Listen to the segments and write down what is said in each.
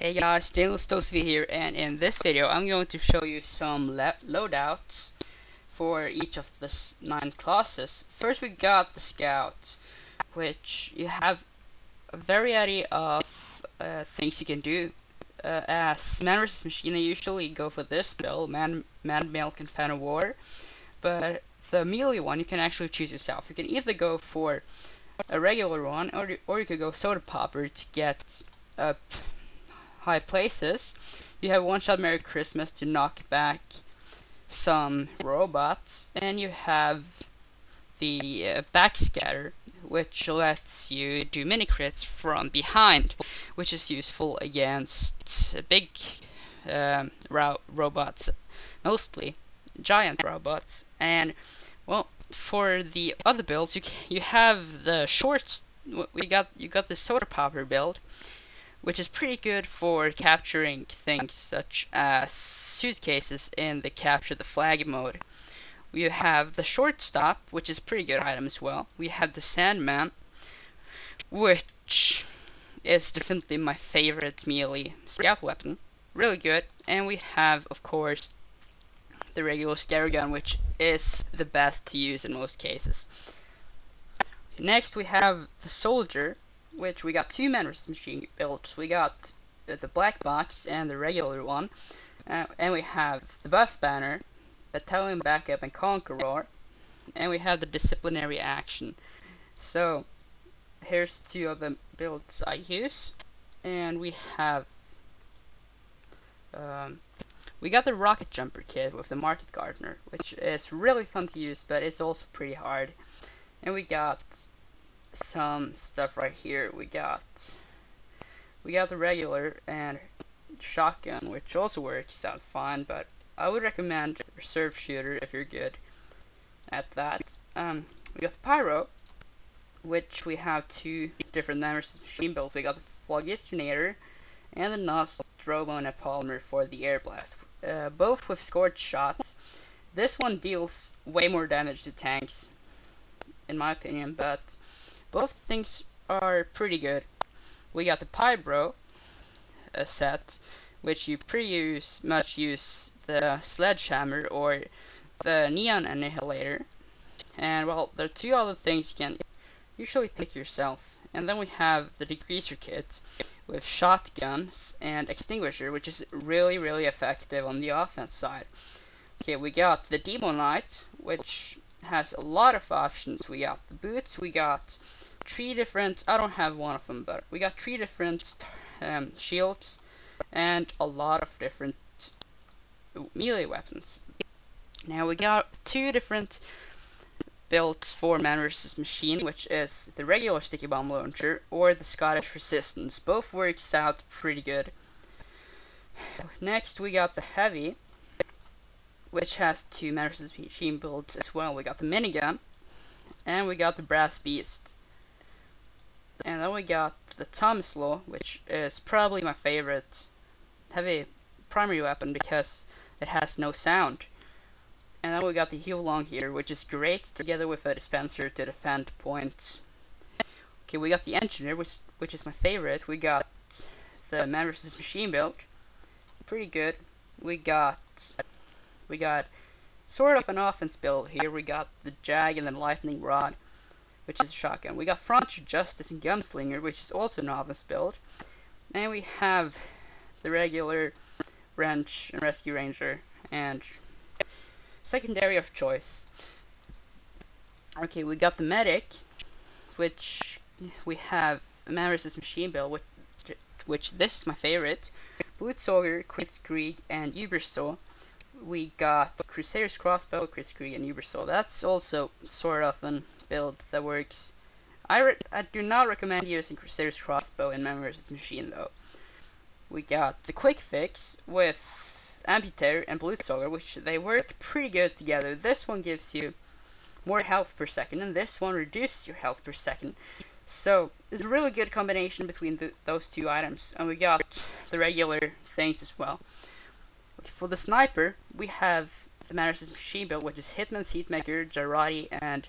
Hey guys, Stainless Toasty here, and in this video I'm going to show you some loadouts for each of the 9 classes. First we got the Scout, which you have a variety of things you can do. As Man vs. Machine, I usually go for this build, Man, Milk, and Fan of War, but the melee one you can actually choose yourself. You can either go for a regular one, or you could go Soda Popper to get up high places. You have One Shot Merry Christmas to knock back some robots, and you have the Backscatter, which lets you do mini crits from behind, which is useful against big robots, mostly giant robots. And well, for the other builds, you have the shorts. You got the Soda Popper build, which is pretty good for capturing things such as suitcases in the capture the flag mode. We have the shortstop, which is a pretty good item as well. We have the Sandman, which is definitely my favorite melee scout weapon. Really good. And we have, of course, the regular scare gun, which is the best to use in most cases. Next we have the soldier, which we got two Man vs. Machine builds. We got the black box and the regular one, and we have the buff banner, battalion backup, and conqueror, and we have the disciplinary action. So here's two of the builds I use, and we have we got the rocket jumper kit with the market gardener, which is really fun to use, but it's also pretty hard. And we got some stuff right here. We got the regular and shotgun, which also works out fine, but I would recommend reserve shooter if you're good at that. We got the pyro, which we have two different Man vs. Machine builds. We got the Phlogistonator and the Nostromo Napalmer for the air blast, both with scorched shots. This one deals way more damage to tanks, in my opinion, but both things are pretty good. We got the Pybro set, which you pretty much use the Sledgehammer or the Neon Annihilator. And well, there are two other things you can usually pick yourself. And then we have the Degreaser kit with shotguns and extinguisher, which is really effective on the offense side. Okay, we got the Demo Knight, which has a lot of options. We got the boots, we got three different, I don't have one of them, but we got three different shields and a lot of different melee weapons. Now we got two different builds for Man vs. Machine, which is the regular sticky bomb launcher or the Scottish Resistance. Both works out pretty good. Next we got the heavy, which has two Man vs. Machine builds as well. We got the minigun and we got the brass beast. And then we got the Thomas Law, which is probably my favorite heavy primary weapon because it has no sound. And then we got the Heal Long here, which is great together with a dispenser to defend points. Okay, we got the Engineer, which is my favorite. We got the Man vs. Machine build, pretty good. We got sort of an offense build here. We got the Jag and the Lightning Rod, which is a shotgun. We got Frontier Justice and Gunslinger, which is also an offense build. And we have the regular Wrench and Rescue Ranger and secondary of choice. Okay, we got the Medic, which we have a Man vs. Machine build, which this is my favorite. Blutsauger, Kritzkrieg, and Ubersaw. We got Crusader's Crossbow, Kritzkrieg, and Ubersaw. That's also sort of a build that works. I do not recommend using Crusader's Crossbow in Man vs. Machine though. We got the Quick Fix with Amputator and Blutsauger, which they work pretty good together. This one gives you more health per second, and this one reduces your health per second. So it's a really good combination between those two items. And we got the regular things as well. Okay, for the sniper, we have the Man vs. Machine build, which is Hitman's Heatmaker, Jarate, and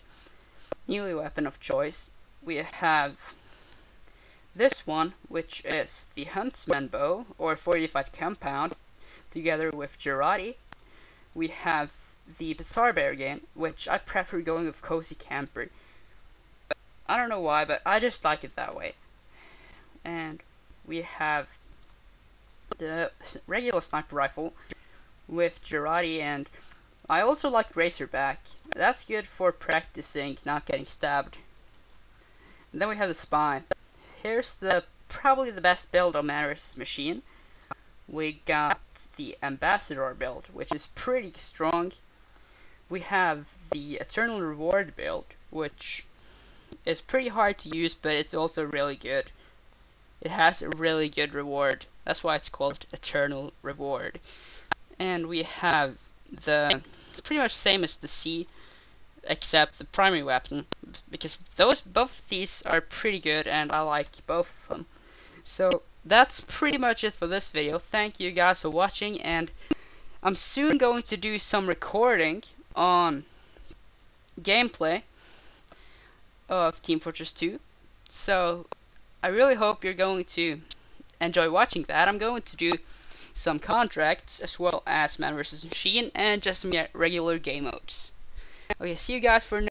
melee weapon of choice. We have this one, which is the Huntsman bow or fortified compound, together with Girardi. We have the Bazaar Bargain, which I prefer going with Cozy Camper. I don't know why, but I just like it that way. And we have the regular sniper rifle with Girardi, and I also like Razorback. That's good for practicing not getting stabbed. And then we have the Spy. Here's the probably the best build on Manner's machine. We got the Ambassador build, which is pretty strong. We have the Eternal Reward build, which is pretty hard to use, but it's also really good. It has a really good reward. That's why it's called Eternal Reward. And we have the pretty much same as the C, except the primary weapon, because both of these are pretty good and I like both of them. So that's pretty much it for this video. Thank you guys for watching, and I'm soon going to do some recording on gameplay of Team Fortress 2. So I really hope you're going to enjoy watching that. I'm going to do some contracts as well as Man vs Machine and just some regular game modes. Okay, see you guys for